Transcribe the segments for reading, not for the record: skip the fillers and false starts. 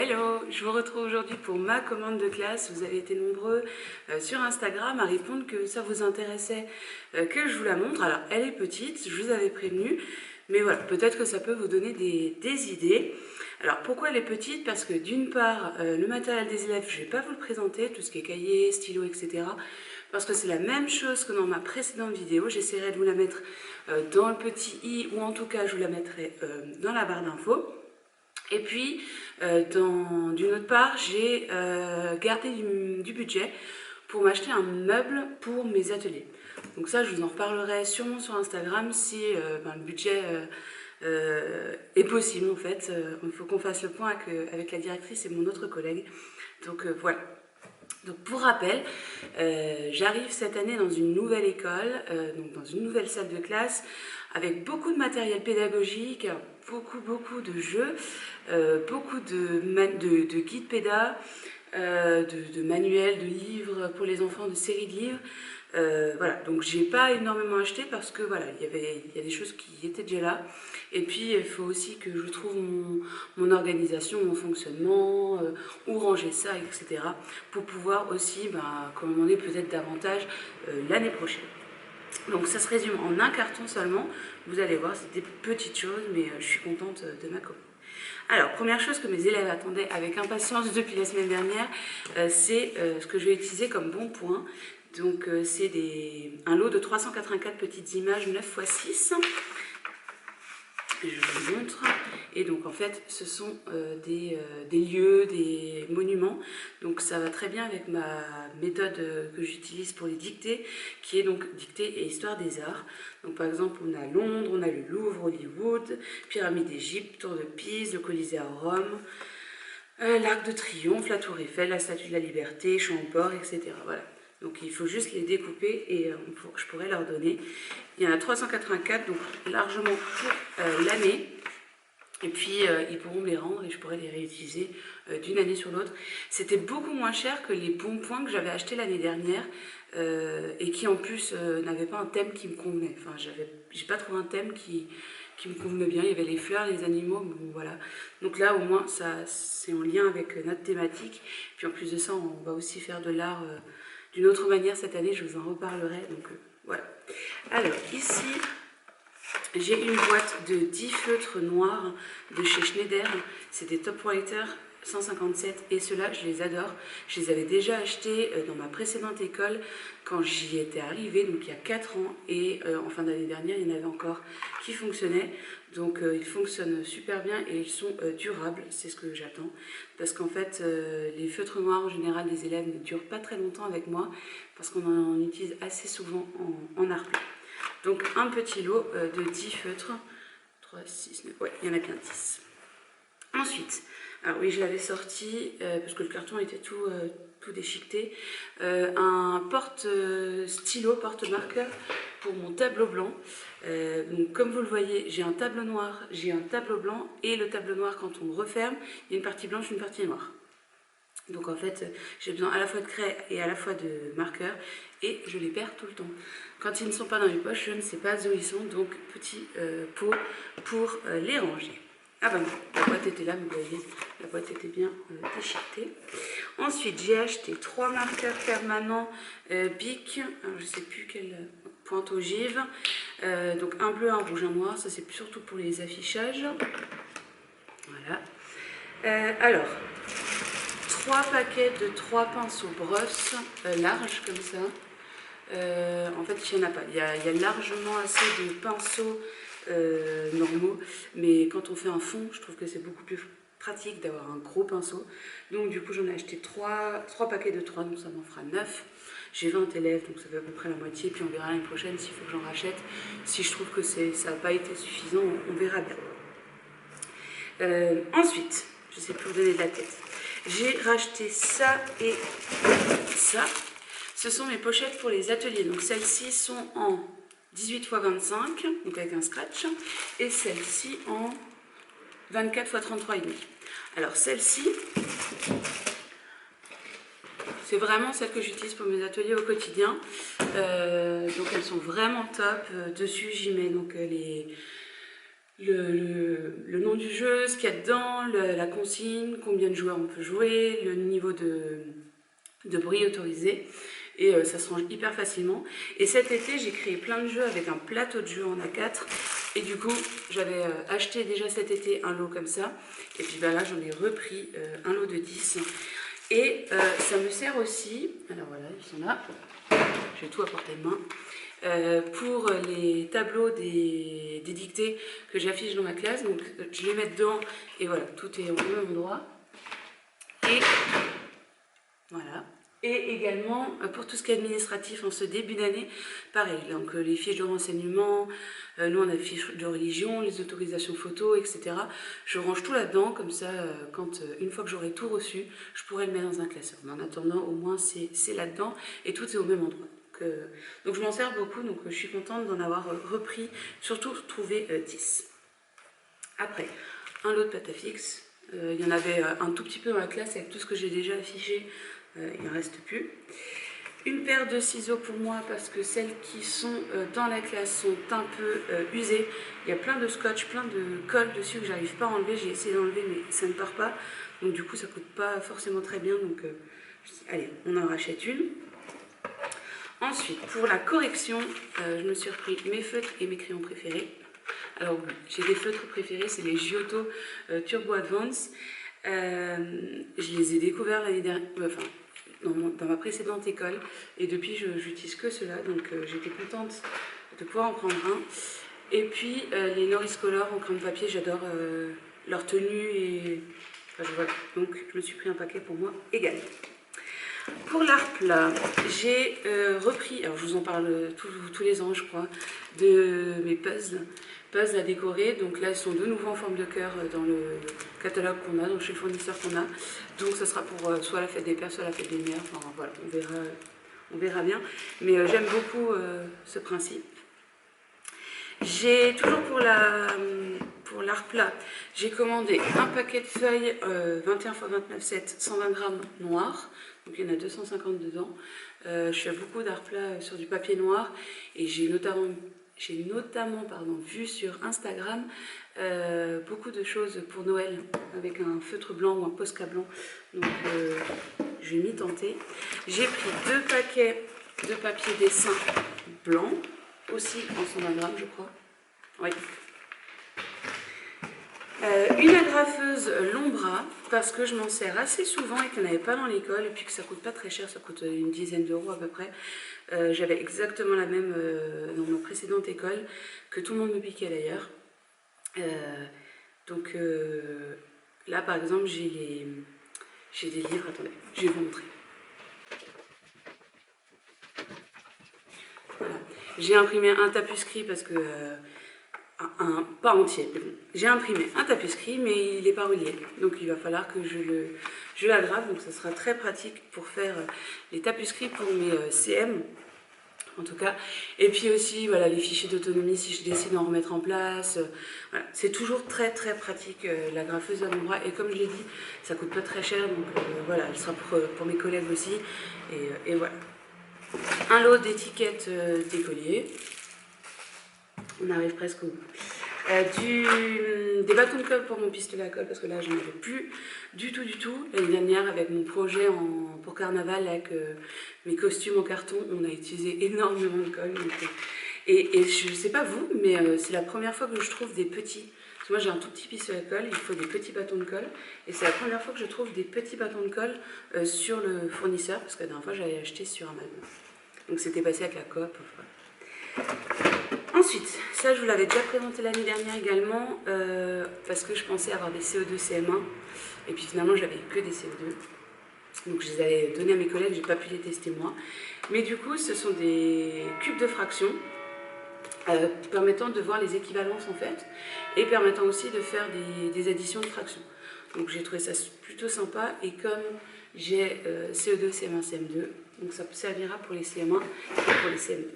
Hello, je vous retrouve aujourd'hui pour ma commande de classe. Vous avez été nombreux sur Instagram à répondre que ça vous intéressait que je vous la montre. Alors, elle est petite, je vous avais prévenu, mais voilà, peut-être que ça peut vous donner des idées. Alors, pourquoi elle est petite? Parce que d'une part, le matériel des élèves, je ne vais pas vous le présenter, tout ce qui est cahier, stylo, etc. Parce que c'est la même chose que dans ma précédente vidéo. J'essaierai de vous la mettre dans le petit i, ou en tout cas, je vous la mettrai dans la barre d'infos. Et puis, d'une autre part, j'ai gardé du budget pour m'acheter un meuble pour mes ateliers. Donc ça, je vous en reparlerai sûrement sur Instagram si le budget est possible en fait. Il faut qu'on fasse le point avec la directrice et mon autre collègue. Donc voilà. Donc pour rappel, j'arrive cette année dans une nouvelle école, donc dans une nouvelle salle de classe, avec beaucoup de matériel pédagogique, beaucoup de jeux, beaucoup de guides pédas, de manuels, de livres pour les enfants, de séries de livres. Voilà, donc j'ai pas énormément acheté parce que voilà, il y a des choses qui étaient déjà là. Et puis il faut aussi que je trouve mon organisation, mon fonctionnement, où ranger ça, etc. pour pouvoir aussi commander peut-être davantage l'année prochaine. Donc ça se résume en un carton seulement. Vous allez voir, c'est des petites choses, mais je suis contente de ma commande. Alors, première chose que mes élèves attendaient avec impatience depuis la semaine dernière, c'est ce que je vais utiliser comme bon point. Donc, c'est un lot de 384 petites images 9 x 6. Je vous montre. Et donc, en fait, ce sont des lieux, des monuments. Donc, ça va très bien avec ma méthode que j'utilise pour les dictées, qui est donc dictée et histoire des arts. Donc, par exemple, on a Londres, on a le Louvre, Hollywood, Pyramide d'Égypte, Tour de Pise, le Colisée à Rome, l'Arc de Triomphe, la Tour Eiffel, la Statue de la Liberté, Chambord, etc. Voilà. Donc il faut juste les découper et je pourrais leur donner. Il y en a 384, donc largement pour l'année. Et puis ils pourront me les rendre et je pourrais les réutiliser d'une année sur l'autre. C'était beaucoup moins cher que les bons points que j'avais achetés l'année dernière et qui en plus n'avaient pas un thème qui me convenait. Enfin, j'ai pas trouvé un thème qui me convenait bien. Il y avait les fleurs, les animaux, bon voilà. Donc là au moins ça c'est en lien avec notre thématique. Puis en plus de ça, on va aussi faire de l'art d'une autre manière cette année, je vous en reparlerai. Donc voilà. Alors ici, j'ai une boîte de 10 feutres noirs de chez Schneider. C'est des Top Writer 157 et ceux-là, je les adore. Je les avais déjà achetés dans ma précédente école quand j'y étais arrivée, donc il y a 4 ans. Et en fin d'année dernière, il y en avait encore qui fonctionnaient. Donc ils fonctionnent super bien et ils sont durables, c'est ce que j'attends. Parce qu'en fait, les feutres noirs en général des élèves ne durent pas très longtemps avec moi parce qu'on en utilise assez souvent en art plat. Donc un petit lot de 10 feutres. 3, 6, 9, ouais, il y en a bien 10. Ensuite, alors oui, je l'avais sorti parce que le carton était tout déchiqueté. Un porte-stylo, porte-marqueur pour mon tableau blanc. Donc comme vous le voyez, j'ai un tableau noir, j'ai un tableau blanc. Et le tableau noir, quand on le referme, il y a une partie blanche, une partie noire. Donc en fait, j'ai besoin à la fois de craie et à la fois de marqueur et je les perds tout le temps. Quand ils ne sont pas dans mes poches, je ne sais pas où ils sont, donc petit pot pour les ranger. Ah ben non, la boîte était là, vous voyez, la boîte était bien déchiquetée. Ensuite, j'ai acheté 3 marqueurs permanents Bic, alors je ne sais plus quelle pointe ogive. Donc un bleu, un rouge, un noir, ça c'est surtout pour les affichages. Voilà. Alors, 3 paquets de 3 pinceaux brosses larges comme ça. En fait, il n'y en a pas. Il y a largement assez de pinceaux normaux, mais quand on fait un fond, je trouve que c'est beaucoup plus pratique d'avoir un gros pinceau. Donc du coup, j'en ai acheté 3 paquets de 3, donc ça m'en fera 9. J'ai 20 élèves, donc ça fait à peu près la moitié, puis on verra l'année prochaine s'il faut que j'en rachète. Si je trouve que ça n'a pas été suffisant, on verra bien. Ensuite, je ne sais plus vous donner de la tête. J'ai racheté ça et ça. Ce sont mes pochettes pour les ateliers. Donc celles-ci sont en 18 x 25, donc avec un scratch, et celle-ci en 24 x 33,5. Alors celle-ci, c'est vraiment celle que j'utilise pour mes ateliers au quotidien. Donc elles sont vraiment top. Dessus, j'y mets donc le nom du jeu, ce qu'il y a dedans, la consigne, combien de joueurs on peut jouer, le niveau de bruit autorisé. Et ça se range hyper facilement. Et cet été, j'ai créé plein de jeux avec un plateau de jeux en A4. Et du coup, j'avais acheté déjà cet été un lot comme ça. Et puis là, j'en ai repris un lot de 10. Et ça me sert aussi, alors voilà, ils sont là, j'ai tout à portée de main, pour les tableaux des dictées que j'affiche dans ma classe. Donc je les mets dedans et voilà, tout est au même endroit. Et voilà. Et également, pour tout ce qui est administratif en ce début d'année, pareil, donc les fiches de renseignement, nous on a les fiches de religion, les autorisations photos, etc. Je range tout là-dedans, comme ça, une fois que j'aurai tout reçu, je pourrai le mettre dans un classeur. Mais en attendant, au moins c'est là-dedans et tout est au même endroit. Donc je m'en sers beaucoup, donc je suis contente d'en avoir repris, surtout trouvé 10. Après, un lot de pâte à fixe. Il y en avait un tout petit peu dans la classe avec tout ce que j'ai déjà affiché. Il n'en reste plus. Une paire de ciseaux pour moi parce que celles qui sont dans la classe sont un peu usées. Il y a plein de scotch, plein de colle dessus que j'arrive pas à enlever. J'ai essayé d'enlever mais ça ne part pas. Donc du coup ça coûte pas forcément très bien. Donc allez, on en rachète une. Ensuite, pour la correction, je me suis repris mes feutres et mes crayons préférés. Alors oui, j'ai des feutres préférés, c'est les Giotto Turbo Advance. Je les ai découverts l'année dernière, dans ma précédente école, et depuis j'utilise que cela, donc j'étais contente de pouvoir en prendre un. Et puis les Norris Color en crayon de papier, j'adore leur tenue, et enfin, voilà. Donc je me suis pris un paquet pour moi également. Pour l'art plat, j'ai repris, alors je vous en parle tous les ans je crois, de mes puzzles à décorer. Donc là, ils sont de nouveau en forme de cœur dans le catalogue qu'on a, donc chez le fournisseur qu'on a. Donc ça sera pour soit la fête des pères, soit la fête des mères. Enfin voilà, on verra bien. Mais j'aime beaucoup ce principe. J'ai toujours pour l'art plat, j'ai commandé un paquet de feuilles 21 x 29,7, 120 grammes noir. Donc il y en a 250 dedans. Je fais beaucoup d'art plat sur du papier noir et j'ai notamment vu sur Instagram beaucoup de choses pour Noël avec un feutre blanc ou un Posca blanc. Donc je vais m'y tenter. J'ai pris 2 paquets de papier dessin blanc, aussi en 120 grammes je crois. Oui. Une agrafeuse long bras parce que je m'en sers assez souvent et qu'il n'y en avait pas dans l'école et puis que ça coûte pas très cher, ça coûte une dizaine d'euros à peu près. J'avais exactement la même dans ma précédente école que tout le monde me piquait d'ailleurs. Donc là par exemple j'ai des livres, attendez, je vais vous montrer. Voilà. J'ai imprimé un tapuscrit parce que pas entier, mais bon. J'ai imprimé un tapuscrit mais il n'est pas relié, donc il va falloir que je l'aggrave, donc ça sera très pratique pour faire les tapuscrits pour mes CM en tout cas. Et puis aussi voilà, les fichiers d'autonomie si je décide d'en remettre en place. Voilà. C'est toujours très très pratique la graffeuse à mon bras, et comme je l'ai dit, ça coûte pas très cher, donc voilà, elle sera pour mes collègues aussi, et voilà. Un lot d'étiquettes d'écoliers. On arrive presque au bout. Des bâtons de colle pour mon pistolet à colle parce que là j'en avais plus du tout. L'année dernière avec mon projet pour carnaval avec mes costumes en carton, on a utilisé énormément de colle. Donc, et je sais pas vous, mais c'est la première fois que je trouve des petits. Parce que moi j'ai un tout petit pistolet à colle, il faut des petits bâtons de colle. Et c'est la première fois que je trouve des petits bâtons de colle sur le fournisseur, parce que la dernière fois j'avais acheté sur Amazon. Donc c'était passé avec la coop. Voilà. Ensuite, ça je vous l'avais déjà présenté l'année dernière également, parce que je pensais avoir des CE2, CM1, et puis finalement j'avais que des CE2. Donc je les avais donnés à mes collègues, j'ai pas pu les tester moi. Mais du coup, ce sont des cubes de fractions, permettant de voir les équivalences en fait, et permettant aussi de faire des additions de fractions. Donc j'ai trouvé ça plutôt sympa, et comme j'ai CE2, CM1, CM2, donc ça servira pour les CM1 et pour les CM2.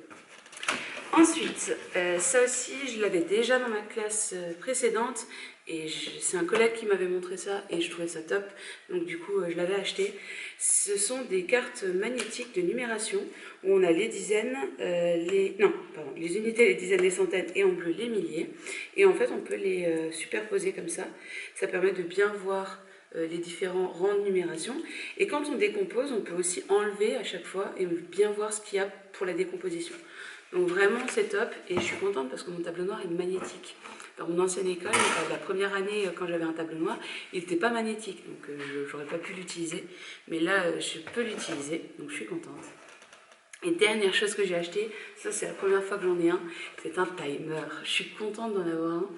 Ensuite, ça aussi, je l'avais déjà dans ma classe précédente et c'est un collègue qui m'avait montré ça et je trouvais ça top. Donc du coup, je l'avais acheté. Ce sont des cartes magnétiques de numération où on a les dizaines, les unités, les dizaines, les centaines et en bleu les milliers. Et en fait, on peut les superposer comme ça. Ça permet de bien voir les différents rangs de numération. Et quand on décompose, on peut aussi enlever à chaque fois et bien voir ce qu'il y a pour la décomposition. Donc vraiment c'est top et je suis contente parce que mon tableau noir est magnétique. Dans mon ancienne école, la première année quand j'avais un tableau noir, il n'était pas magnétique, donc j'aurais pas pu l'utiliser. Mais là, je peux l'utiliser, donc je suis contente. Et dernière chose que j'ai acheté, ça c'est la première fois que j'en ai un, c'est un timer. Je suis contente d'en avoir un.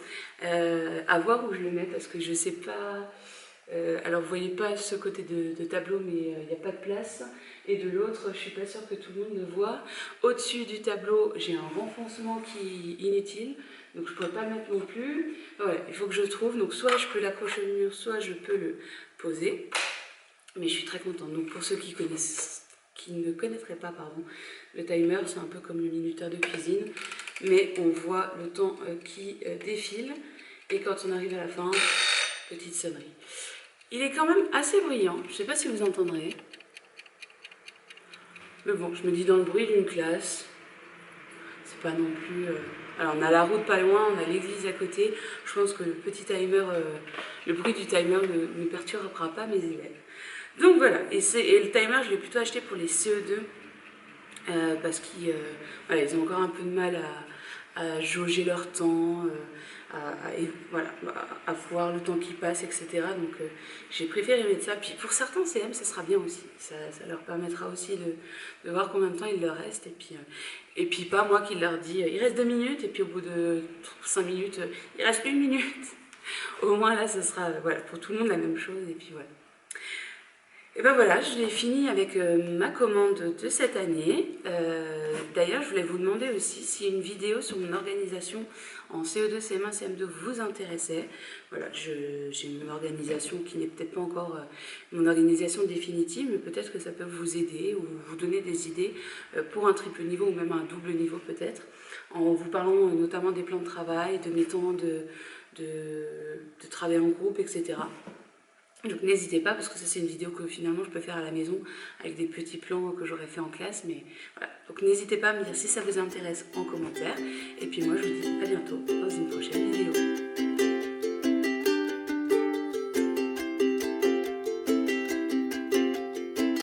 À voir où je le mets parce que je sais pas... alors vous voyez pas ce côté de tableau, mais il n'y a pas de place. Et de l'autre, je suis pas sûre que tout le monde le voit. Au-dessus du tableau, j'ai un renfoncement qui est inutile, donc je pourrais pas le mettre non plus. Voilà, il faut que je trouve. Donc soit je peux l'accrocher au mur, soit je peux le poser. Mais je suis très contente. Donc pour ceux qui ne connaîtraient pas, pardon, le timer, c'est un peu comme le minuteur de cuisine, mais on voit le temps qui défile. Et quand on arrive à la fin, petite sonnerie. Il est quand même assez bruyant. Je ne sais pas si vous entendrez. Mais bon, je me dis dans le bruit d'une classe, c'est pas non plus... Alors on a la route pas loin, on a l'église à côté. Je pense que le petit timer, le bruit du timer ne perturbera pas mes élèves. Donc voilà, et le timer, je l'ai plutôt acheté pour les CE2 parce qu'ils voilà, ils ont encore un peu de mal à jauger leur temps, voilà, à voir le temps qui passe, etc. Donc j'ai préféré mettre ça. Puis pour certains CM, ça sera bien aussi. Ça leur permettra aussi de voir combien de temps il leur reste. Et puis pas moi qui leur dis il reste 2 minutes, et puis au bout de 5 minutes, il reste 1 minute. Au moins là, ce sera voilà, pour tout le monde la même chose. Et puis voilà. Et ben voilà, je l'ai fini avec ma commande de cette année. D'ailleurs, je voulais vous demander aussi si une vidéo sur mon organisation en CE2, CM1, CM2 vous intéressait. Voilà, j'ai une organisation qui n'est peut-être pas encore mon organisation définitive, mais peut-être que ça peut vous aider ou vous donner des idées pour un triple niveau ou même un double niveau peut-être, en vous parlant notamment des plans de travail, de mes temps de travail en groupe, etc. Donc n'hésitez pas, parce que ça c'est une vidéo que finalement je peux faire à la maison avec des petits plans que j'aurais fait en classe, mais voilà. Donc n'hésitez pas à me dire si ça vous intéresse en commentaire, et puis moi je vous dis à bientôt dans une prochaine vidéo.